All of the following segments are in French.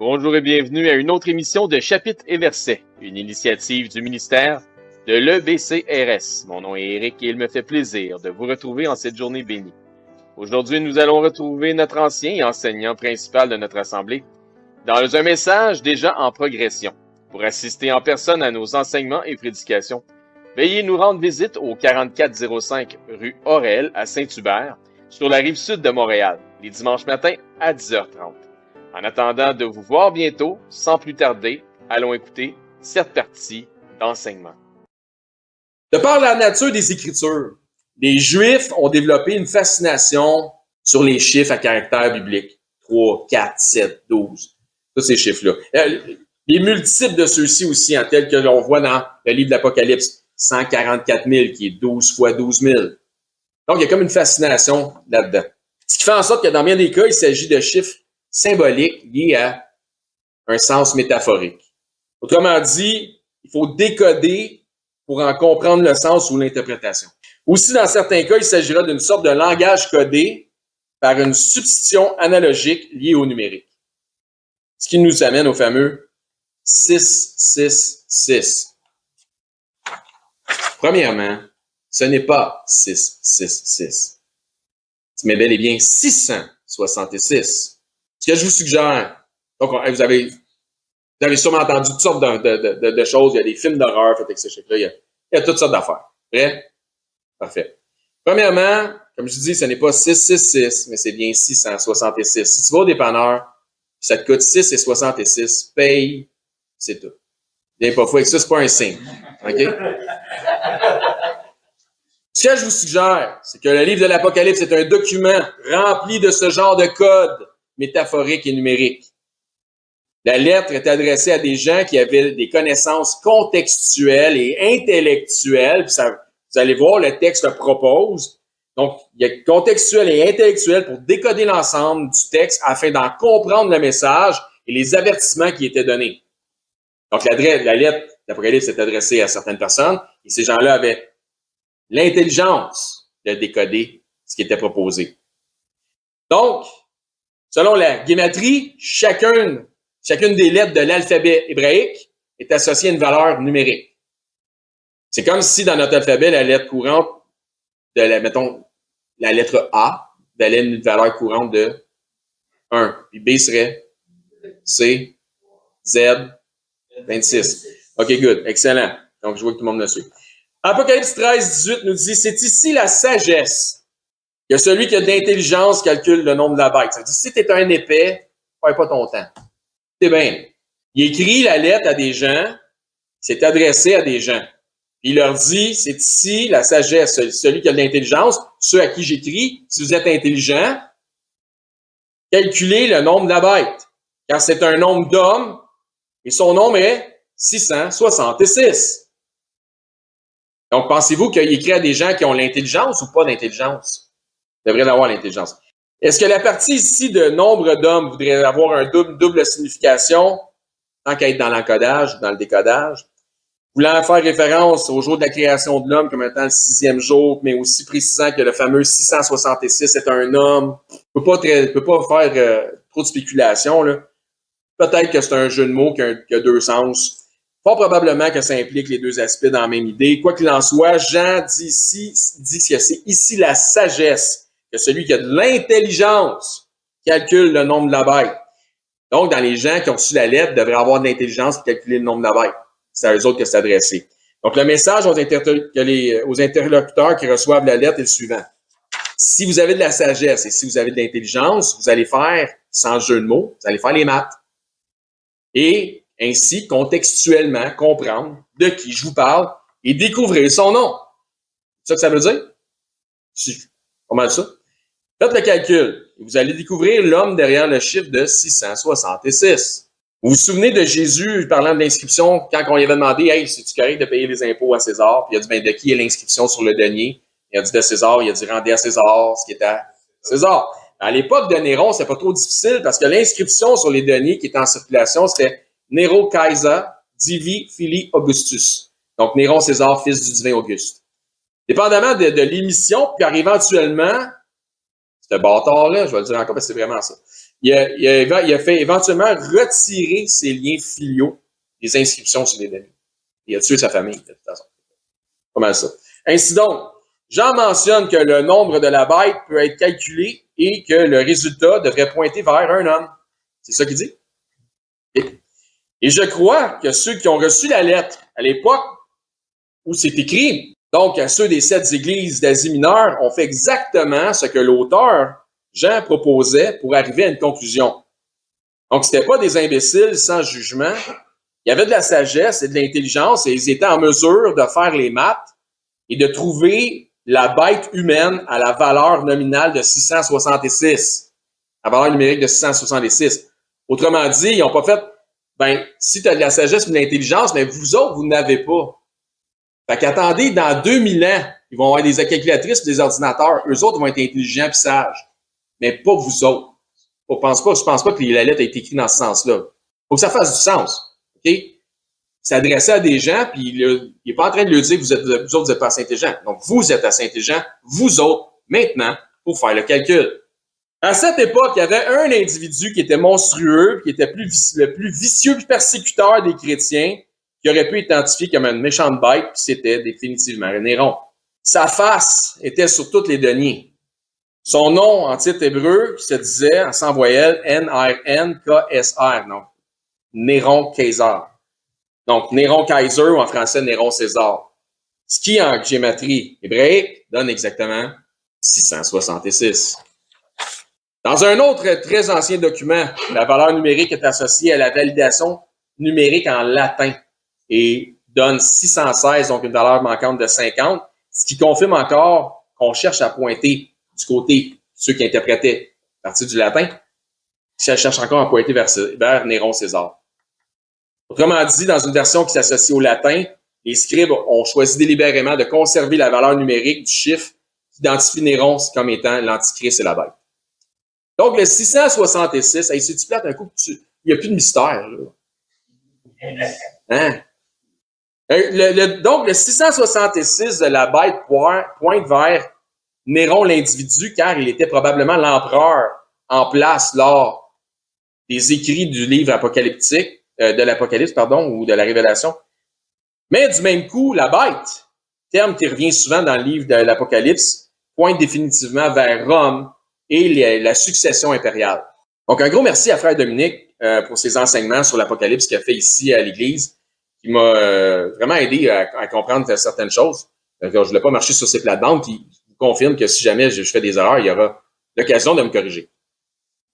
Bonjour et bienvenue à une autre émission de Chapitres et Versets, une initiative du ministère de l'EBCRS. Mon nom est Éric et il me fait plaisir de vous retrouver en cette journée bénie. Aujourd'hui, nous allons retrouver notre ancien et enseignant principal de notre assemblée dans un message déjà en progression. Pour assister en personne à nos enseignements et prédications, veuillez nous rendre visite au 4405 rue Aurel à Saint-Hubert, sur la rive sud de Montréal, les dimanches matins à 10h30. En attendant de vous voir bientôt, sans plus tarder, allons écouter cette partie d'enseignement. De par la nature des Écritures, les Juifs ont développé une fascination sur les chiffres à caractère biblique. 3, 4, 7, 12. Tous ces chiffres-là. Les multiples de ceux-ci aussi, tels que l'on voit dans le livre de l'Apocalypse. 144 000, qui est 12 fois 12 000. Donc, il y a comme une fascination là-dedans. Ce qui fait en sorte que dans bien des cas, il s'agit de chiffres symboliques liés à un sens métaphorique. Autrement dit, il faut décoder pour en comprendre le sens ou l'interprétation. Aussi, dans certains cas, il s'agira d'une sorte de langage codé par une substitution analogique liée au numérique. Ce qui nous amène au fameux 666. Premièrement, ce n'est pas 666. Mais bel et bien 666. Ce que je vous suggère, donc vous avez sûrement entendu toutes sortes de choses. Il y a des films d'horreur faits avec ces chiffres-là. Il y a toutes sortes d'affaires. Prêt? Parfait. Premièrement, comme je dis, ce n'est pas 666, mais c'est bien 666. Si tu vas au dépanneur, ça te coûte 6 et 66, paye, c'est tout. Viens pas fou avec ça, c'est pas un signe. OK? Ce que je vous suggère, c'est que le livre de l'Apocalypse est un document rempli de ce genre de codes métaphoriques et numériques. La lettre est adressée à des gens qui avaient des connaissances contextuelles et intellectuelles. Puis ça, vous allez voir, le texte le propose. Donc, il y a contextuel et intellectuel pour décoder l'ensemble du texte afin d'en comprendre le message et les avertissements qui étaient donnés. Donc, la lettre d'Apocalypse est adressée à certaines personnes et ces gens-là avaient l'intelligence de décoder ce qui était proposé. Donc, selon la guématrie, chacune des lettres de l'alphabet hébraïque est associée à une valeur numérique. C'est comme si dans notre alphabet, la lettre courante mettons, la lettre A valait une valeur courante de 1. Puis B serait C, Z, 26. OK, good. Excellent. Donc, je vois que tout le monde me suit. Apocalypse 13, 18 nous dit, c'est ici la sagesse que celui qui a de l'intelligence calcule le nombre de la bête. Ça veut dire, si tu es un épais, perds pas ton temps. C'est bien. Il écrit la lettre à des gens, c'est adressé à des gens. Puis il leur dit, c'est ici la sagesse, celui qui a de l'intelligence, ceux à qui j'écris, si vous êtes intelligents, calculez le nombre de la bête. Car c'est un nombre d'hommes, et son nombre est 666. Donc, pensez-vous qu'il écrit à des gens qui ont l'intelligence ou pas d'intelligence? Ils devraient avoir l'intelligence. Est-ce que la partie ici de nombre d'hommes voudrait avoir une double signification, tant qu'à être dans l'encodage ou dans le décodage? Voulant faire référence au jour de la création de l'homme comme étant le 6e jour, mais aussi précisant que le fameux 666 est un homme. On peut pas faire trop de spéculation, là. Peut-être que c'est un jeu de mots qui a deux sens. Fort probablement que ça implique les deux aspects dans la même idée. Quoi qu'il en soit, Jean dit que c'est ici la sagesse, que celui qui a de l'intelligence calcule le nombre de la bête. Donc, dans les gens qui ont reçu la lettre, devraient avoir de l'intelligence pour calculer le nombre de la bête. C'est à eux autres que c'est adressé. Donc, le message aux interlocuteurs qui reçoivent la lettre est le suivant. Si vous avez de la sagesse et si vous avez de l'intelligence, vous allez faire, sans jeu de mots, vous allez faire les maths. Et ainsi, contextuellement, comprendre de qui je vous parle et découvrir son nom. C'est ça que ça veut dire? C'est pas mal ça. Faites le calcul et vous allez découvrir l'homme derrière le chiffre de 666. Vous vous souvenez de Jésus parlant de l'inscription quand on lui avait demandé « Hey, c'est-tu correct de payer les impôts à César? » Puis il a dit « Ben, de qui est l'inscription sur le denier? » Il a dit « De César. » Il a dit « Rendez à César ce qui est à César. » À l'époque de Néron, c'est pas trop difficile parce que l'inscription sur les deniers qui était en circulation, c'était Nero Caesar Divi Fili Augustus. Donc, Néron César, fils du divin Auguste. Dépendamment de l'émission, puis éventuellement, ce bâtard-là, je vais le dire encore parce que c'est vraiment ça. il a fait éventuellement retirer ses liens filiaux des inscriptions sur les deniers. Il a tué sa famille, de toute façon. Pas mal ça. Ainsi donc, Jean mentionne que le nombre de la bête peut être calculé et que le résultat devrait pointer vers un homme. C'est ça qu'il dit. Et je crois que ceux qui ont reçu la lettre à l'époque où c'est écrit, donc à ceux des 7 églises d'Asie mineure, ont fait exactement ce que l'auteur, Jean, proposait pour arriver à une conclusion. Donc, c'était pas des imbéciles sans jugement. Il y avait de la sagesse et de l'intelligence et ils étaient en mesure de faire les maths et de trouver la bête humaine à la valeur nominale de 666. La valeur numérique de 666. Autrement dit, ils n'ont pas fait, si tu as de la sagesse et de l'intelligence, mais vous autres, vous n'avez pas. Fait qu'attendez, dans 2000 ans, ils vont avoir des calculatrices et des ordinateurs. Eux autres vont être intelligents et sages. Mais pas vous autres. Je pense pas que la lettre a été écrite dans ce sens-là. Faut que ça fasse du sens. OK? S'adresser à des gens, puis il n'est pas en train de leur dire que vous autres, vous n'êtes pas assez intelligents. Donc, vous êtes assez intelligents, vous autres, maintenant, pour faire le calcul. À cette époque, il y avait un individu qui était monstrueux, qui était le plus vicieux et persécuteur des chrétiens, qui aurait pu être identifié comme une méchante bête, puis c'était définitivement Néron. Sa face était sur toutes les deniers. Son nom en titre hébreu se disait, en 100 voyelles, N-R-N-K-S-R, donc Néron César. Donc, Néron Kaiser ou en français Néron César. Ce qui, en gématrie hébraïque, donne exactement 666. Dans un autre très ancien document, la valeur numérique est associée à la validation numérique en latin et donne 616, donc une valeur manquante de 50, ce qui confirme encore qu'on cherche à pointer du côté ceux qui interprétaient à partir du latin, ça cherche encore à pointer vers Néron César. Autrement dit, dans une version qui s'associe au latin, les scribes ont choisi délibérément de conserver la valeur numérique du chiffre qui identifie Néron comme étant l'Antichrist et la bête. Donc, le 666, c'est-tu plate un coup, il n'y a plus de mystère, là. Hein? Donc, le 666 de la bête pointe vers Néron l'individu, car il était probablement l'empereur en place lors des écrits du livre apocalyptique, de l'Apocalypse, ou de la Révélation. Mais du même coup, la bête, terme qui revient souvent dans le livre de l'Apocalypse, pointe définitivement vers Rome et la succession impériale. Donc, un gros merci à Frère Dominique pour ses enseignements sur l'Apocalypse qu'il a fait ici à l'Église, qui m'a vraiment aidé à comprendre certaines choses. Je ne voulais pas marcher sur ses plates-bandes, puis je vous confirme que si jamais je fais des erreurs, il y aura l'occasion de me corriger.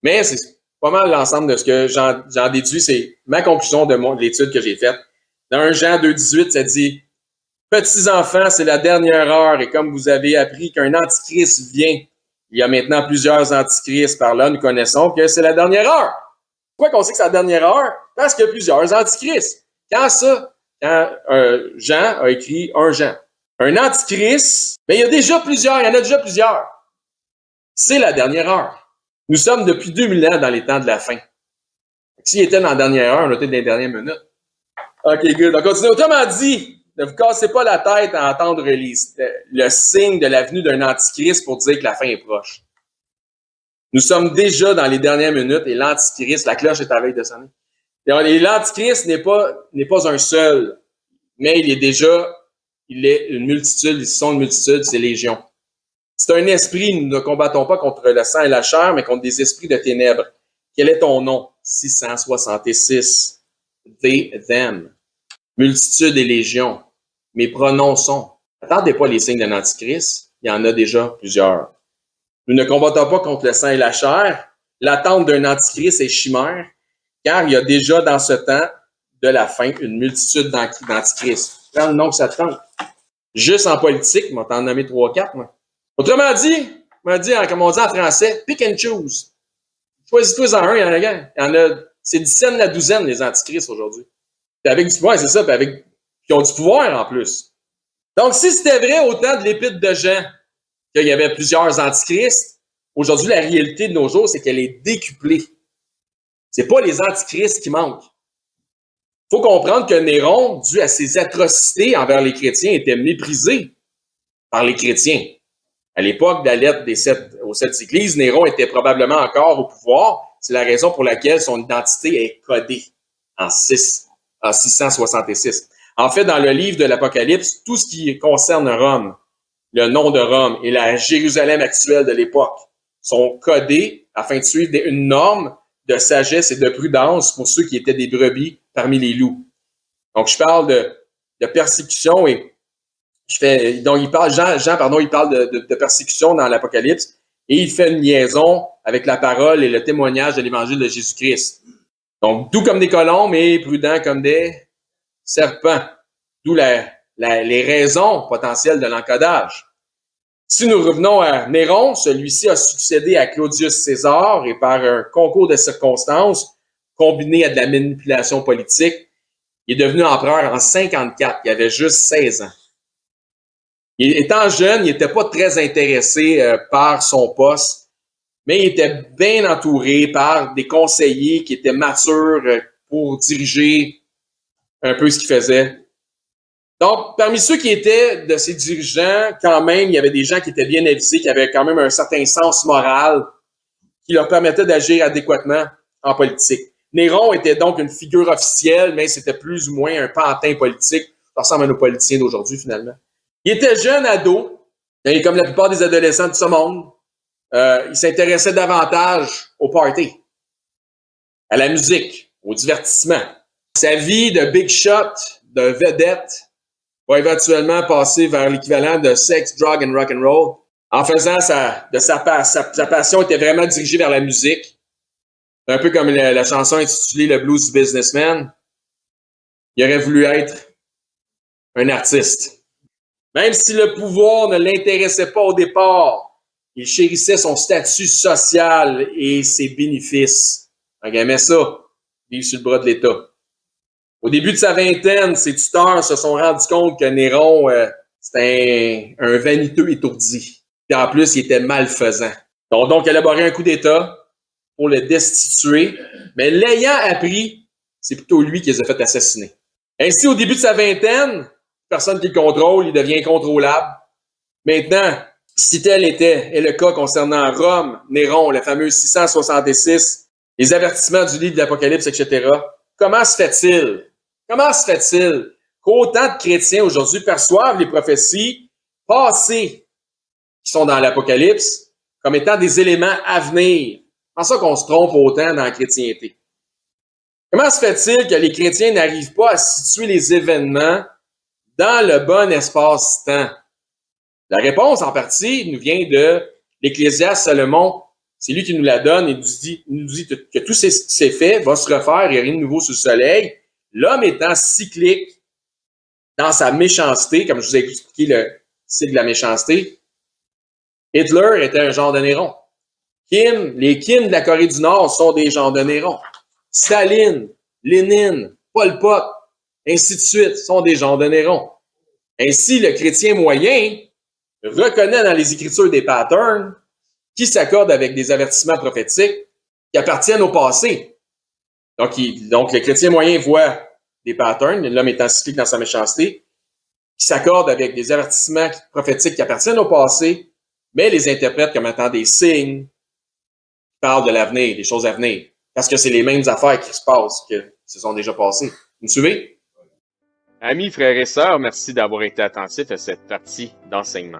Mais c'est pas mal l'ensemble de ce que j'en déduis, c'est ma conclusion de l'étude que j'ai faite. Dans 1 Jean 2,18, ça dit « Petits enfants, c'est la dernière heure, et comme vous avez appris qu'un antichrist vient, il y a maintenant plusieurs antichrists. Par là, nous connaissons que c'est la dernière heure. » Pourquoi qu'on sait que c'est la dernière heure? Parce qu'il y a plusieurs antichrists. Quand Jean a écrit 1 Jean. Un antichrist, il y en a déjà plusieurs. C'est la dernière heure. Nous sommes depuis 2000 ans dans les temps de la fin. S'il était dans la dernière heure, on était dans les dernières minutes. OK, good. On continue. Autrement dit, ne vous cassez pas la tête à entendre le signe de la venue d'un antichrist pour dire que la fin est proche. Nous sommes déjà dans les dernières minutes et l'antichrist, la cloche est à veille de sonner. L'antichrist n'est pas un seul, mais il est une multitude, ils sont une multitude, c'est légion. C'est un esprit, nous ne combattons pas contre le sang et la chair, mais contre des esprits de ténèbres. Quel est ton nom? 666. They, them. Multitude et légion. Mes pronoms sont. Attendez pas les signes d'un antichrist. Il y en a déjà plusieurs. Nous ne combattons pas contre le sang et la chair. L'attente d'un antichrist est chimère, car il y a déjà dans ce temps de la fin une multitude d'antichrists. Prends le nom que ça te tente. Juste en politique, je vais t'en nommer 3-4, moi. Autrement dit, comme on dit en français, pick and choose. Choisis-toi en un, il y en a, c'est 10 la douzaine, les antichrists aujourd'hui. Puis avec du pouvoir, c'est ça, puis qui ont du pouvoir en plus. Donc, si c'était vrai au temps de l'épître de Jean, qu'il y avait plusieurs antichrists, aujourd'hui, la réalité de nos jours, c'est qu'elle est décuplée. C'est pas les antichrists qui manquent. Il faut comprendre que Néron, dû à ses atrocités envers les chrétiens, était méprisé par les chrétiens. À l'époque de la lettre aux 7 églises, Néron était probablement encore au pouvoir. c'est la raison pour laquelle son identité est codée en 666. En fait, dans le livre de l'Apocalypse, tout ce qui concerne Rome, le nom de Rome et la Jérusalem actuelle de l'époque sont codés afin de suivre une norme de sagesse et de prudence pour ceux qui étaient des brebis parmi les loups. Donc, je parle de persécution et donc il parle, il parle de persécution dans l'Apocalypse et il fait une liaison avec la parole et le témoignage de l'Évangile de Jésus-Christ. Donc, doux comme des colombes et prudents comme des serpents. D'où les raisons potentielles de l'encodage. Si nous revenons à Néron, celui-ci a succédé à Claudius César et par un concours de circonstances combiné à de la manipulation politique, il est devenu empereur en 54. Il avait juste 16 ans. Étant jeune, il n'était pas très intéressé par son poste, mais il était bien entouré par des conseillers qui étaient matures pour diriger un peu ce qu'il faisait. Donc, parmi ceux qui étaient de ces dirigeants, quand même, il y avait des gens qui étaient bien avisés, qui avaient quand même un certain sens moral, qui leur permettait d'agir adéquatement en politique. Néron était donc une figure officielle, mais c'était plus ou moins un pantin politique. Ça ressemble à nos politiciens d'aujourd'hui, finalement. Il était jeune ado, et comme la plupart des adolescents de ce monde, il s'intéressait davantage au party, à la musique, au divertissement. Sa vie de big shot, de vedette, va éventuellement passer vers l'équivalent de sex, drug and rock and roll. En faisant sa passion était vraiment dirigée vers la musique. Un peu comme la chanson intitulée Le Blues Businessman. Il aurait voulu être un artiste. Même si le pouvoir ne l'intéressait pas au départ, il chérissait son statut social et ses bénéfices. Il aimait ça, vivre sur le bras de l'État. Au début de sa vingtaine, ses tuteurs se sont rendus compte que Néron, c'était un vaniteux étourdi. Puis en plus, il était malfaisant. Ils ont donc élaboré un coup d'État pour le destituer, mais l'ayant appris, c'est plutôt lui qui les a fait assassiner. Ainsi, au début de sa vingtaine, personne qui le contrôle, il devient incontrôlable. Maintenant, si tel est le cas concernant Rome, Néron, le fameux 666, les avertissements du livre de l'Apocalypse, etc., comment se fait-il qu'autant de chrétiens aujourd'hui perçoivent les prophéties passées qui sont dans l'Apocalypse comme étant des éléments à venir? Comment ça qu'on se trompe autant dans la chrétienté? Comment se fait-il que les chrétiens n'arrivent pas à situer les événements dans le bon espace-temps? La réponse, en partie, nous vient de l'Ecclésiaste Salomon. C'est lui qui nous la donne et nous dit que tous ces faits vont se refaire, il n'y a rien de nouveau sous le soleil. L'homme étant cyclique dans sa méchanceté, comme je vous ai expliqué le cycle de la méchanceté, Hitler était un genre de Néron. Les Kim de la Corée du Nord sont des genres de Néron. Staline, Lénine, Pol Pot, ainsi de suite, sont des genres de Néron. Ainsi, le chrétien moyen reconnaît dans les Écritures des patterns qui s'accordent avec des avertissements prophétiques qui appartiennent au passé. Donc, le chrétien moyen voit des patterns, l'homme étant cyclique dans sa méchanceté, qui s'accordent avec des avertissements prophétiques qui appartiennent au passé, mais les interprète comme étant des signes qui parlent de l'avenir, des choses à venir. Parce que c'est les mêmes affaires qui se passent que se sont déjà passées. Vous me suivez? Amis, frères et sœurs, merci d'avoir été attentifs à cette partie d'enseignement.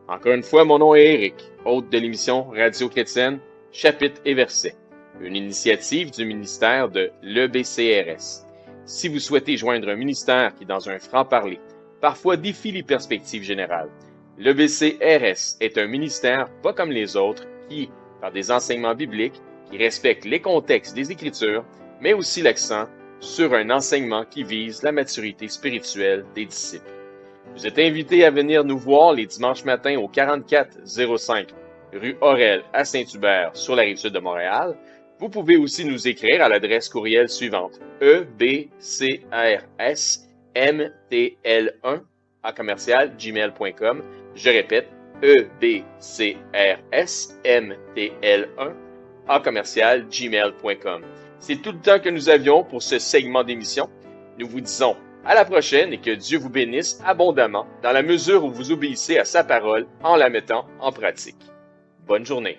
Encore une fois, mon nom est Éric, hôte de l'émission Radio Chrétienne, Chapitres et Versets, une initiative du ministère de l'EBCRS. Si vous souhaitez joindre un ministère qui, dans un franc-parler, parfois défie les perspectives générales, l'EBCRS est un ministère pas comme les autres qui, par des enseignements bibliques, qui respectent les contextes des Écritures, mais aussi l'accent sur un enseignement qui vise la maturité spirituelle des disciples. Vous êtes invités à venir nous voir les dimanches matins au 4405 rue Aurel à Saint-Hubert sur la Rive-Sud de Montréal. Vous pouvez aussi nous écrire à l'adresse courriel suivante ebcrsmtl1@gmail.com. Je répète, ebcrsmtl1@gmail.com. C'est tout le temps que nous avions pour ce segment d'émission. Nous vous disons à la prochaine et que Dieu vous bénisse abondamment dans la mesure où vous obéissez à sa parole en la mettant en pratique. Bonne journée.